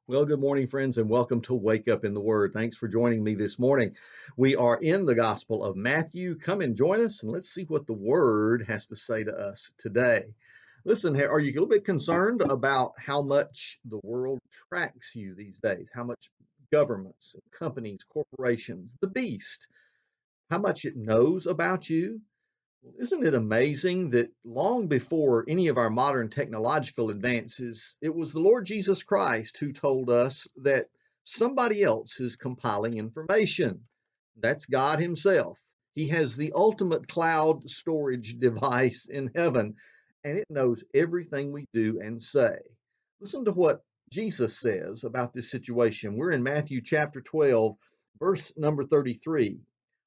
Well, good morning, friends, and welcome to Wake Up in the Word. Thanks for joining me this morning. We are in the Gospel of Matthew. Come and join us, and let's see what the Word has to say to us today. Listen, are you a little bit concerned about how much the world tracks you these days? How much governments, companies, corporations, the beast, how much it knows about you? Well, isn't it amazing that long before any of our modern technological advances, it was the Lord Jesus Christ who told us that somebody else is compiling information? That's God Himself. He has the ultimate cloud storage device in heaven, and it knows everything we do and say. Listen to what Jesus says about this situation. We're in Matthew chapter 12, verse number 33,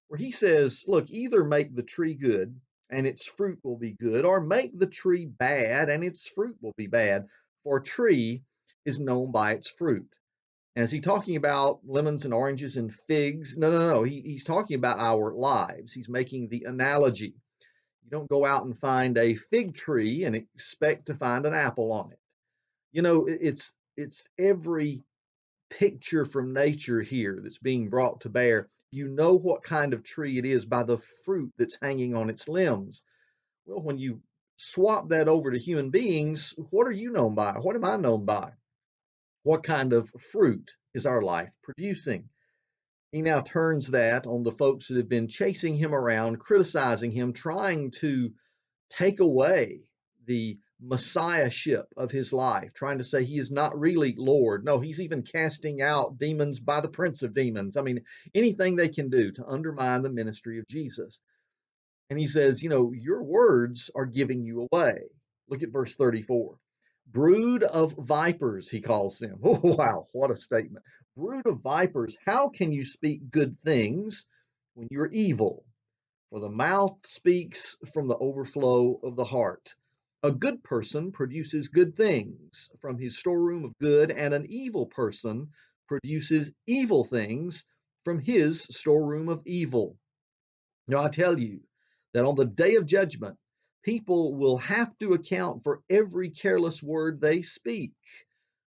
where He says, look, either make the tree good and its fruit will be good, or make the tree bad and its fruit will be bad, for a tree is known by its fruit. And is he talking about lemons and oranges and figs? No, no, no. He's talking about our lives. He's making the analogy. You don't go out and find a fig tree and expect to find an apple on it. You know, it's every picture from nature here that's being brought to bear. You know what kind of tree it is by the fruit that's hanging on its limbs. Well, when you swap that over to human beings, what are you known by? What am I known by? What kind of fruit is our life producing? He now turns that on the folks that have been chasing him around, criticizing him, trying to take away the messiahship of his life, trying to say he is not really Lord. No, he's even casting out demons by the prince of demons. I mean, anything they can do to undermine the ministry of Jesus. And he says, your words are giving you away. Look at verse 34. Brood of vipers, he calls them. Oh, wow, what a statement. Brood of vipers, how can you speak good things when you're evil? For the mouth speaks from the overflow of the heart. A good person produces good things from his storeroom of good, and an evil person produces evil things from his storeroom of evil. Now, I tell you that on the day of judgment, people will have to account for every careless word they speak.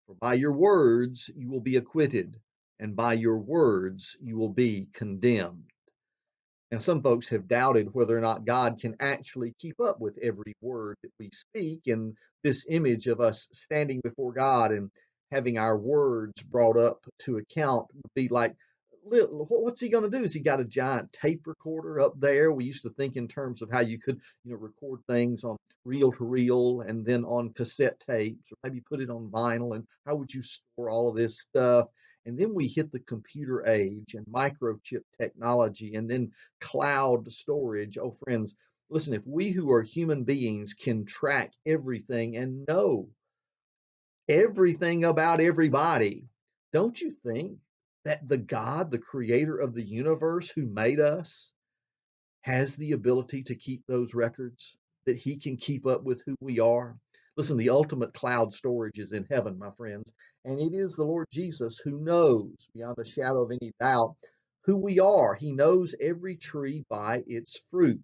For by your words you will be acquitted, and by your words you will be condemned. And some folks have doubted whether or not God can actually keep up with every word that we speak. And this image of us standing before God and having our words brought up to account would be like, what's he going to do? Has he got a giant tape recorder up there? We used to think in terms of how you could, record things on reel to reel and then on cassette tapes, or maybe put it on vinyl. And how would you store all of this stuff? And then we hit the computer age and microchip technology and then cloud storage. Oh, friends, listen, if we who are human beings can track everything and know everything about everybody, don't you think that the God, the creator of the universe who made us, has the ability to keep those records, that he can keep up with who we are? Listen, the ultimate cloud storage is in heaven, my friends, and it is the Lord Jesus who knows beyond a shadow of any doubt who we are. He knows every tree by its fruit.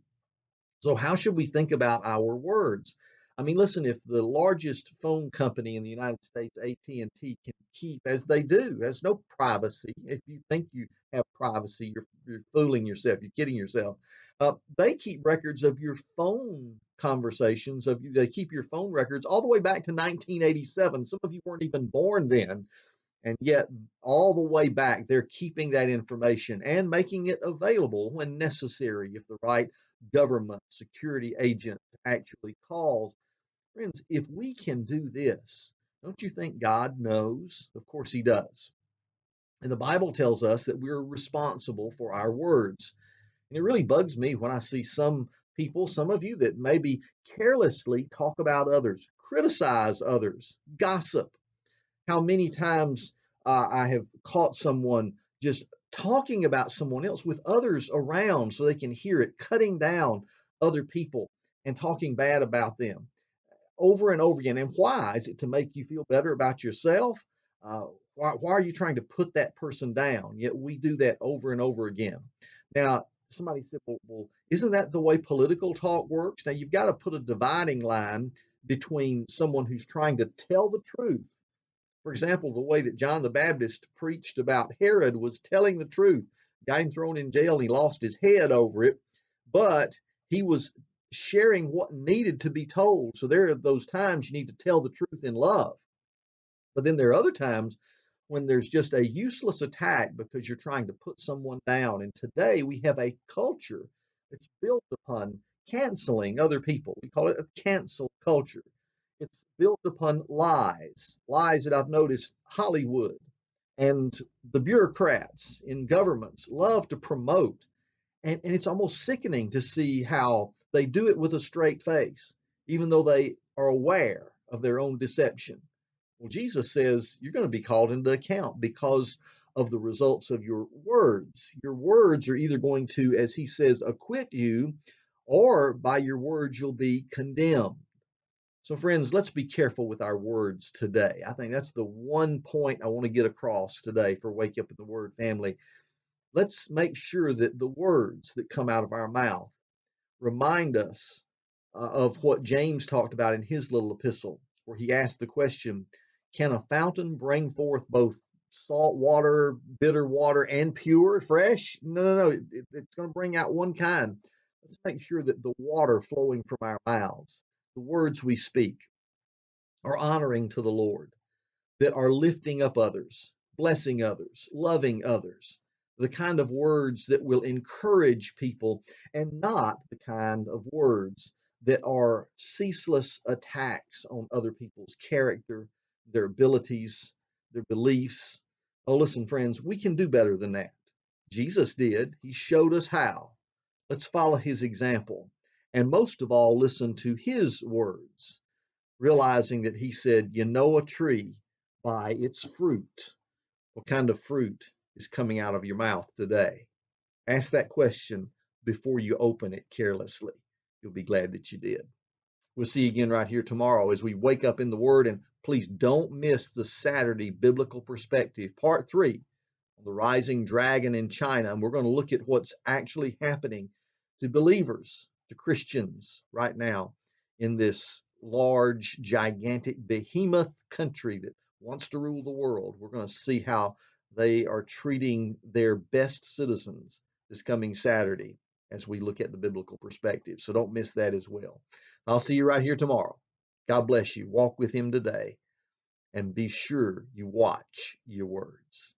So, how should we think about our words? I mean, listen, if the largest phone company in the United States, AT&T, can keep, as they do, has no privacy. If you think you have privacy, you're fooling yourself, you're kidding yourself. They keep records of your phone conversations, they keep your phone records all the way back to 1987. Some of you weren't even born then. And yet, all the way back, they're keeping that information and making it available when necessary if the right government security agent actually calls. Friends, if we can do this, don't you think God knows? Of course, He does. And the Bible tells us that we're responsible for our words. And it really bugs me when I see some people, some of you, that maybe carelessly talk about others, criticize others, gossip. How many times I have caught someone just talking about someone else with others around so they can hear it, cutting down other people and talking bad about them over and over again. And why? Is it to make you feel better about yourself? Why are you trying to put that person down? Yet we do that over and over again. Now, somebody said, well, isn't that the way political talk works? Now, you've got to put a dividing line between someone who's trying to tell the truth For example, the way that John the Baptist preached about Herod was telling the truth. Got him thrown in jail and he lost his head over it, but he was sharing what needed to be told. So there are those times you need to tell the truth in love. But then there are other times when there's just a useless attack because you're trying to put someone down. And today we have a culture that's built upon canceling other people. We call it a cancel culture. It's built upon lies, lies that I've noticed Hollywood and the bureaucrats in governments love to promote. And it's almost sickening to see how they do it with a straight face, even though they are aware of their own deception. Well, Jesus says you're going to be called into account because of the results of your words. Your words are either going to, as he says, acquit you, or by your words you'll be condemned. So, friends, let's be careful with our words today. I think that's the one point I want to get across today for Wake Up in the Word family. Let's make sure that the words that come out of our mouth remind us of what James talked about in his little epistle, where he asked the question, can a fountain bring forth both salt water, bitter water, and pure, fresh? No, no, no. It's going to bring out one kind. Let's make sure that the water flowing from our mouths, the words we speak, are honoring to the Lord, that are lifting up others, blessing others, loving others, the kind of words that will encourage people, and not the kind of words that are ceaseless attacks on other people's character, their abilities, their beliefs. Oh, listen, friends, we can do better than that. Jesus did. He showed us how. Let's follow his example. And most of all, listen to his words, realizing that he said, you know a tree by its fruit. What kind of fruit is coming out of your mouth today? Ask that question before you open it carelessly. You'll be glad that you did. We'll see you again right here tomorrow as we wake up in the Word. And please don't miss the Saturday Biblical Perspective, Part 3, on the rising dragon in China. And we're going to look at what's actually happening to believers, to Christians right now in this large, gigantic, behemoth country that wants to rule the world. We're going to see how they are treating their best citizens this coming Saturday as we look at the biblical perspective. So don't miss that as well. I'll see you right here tomorrow. God bless you. Walk with him today and be sure you watch your words.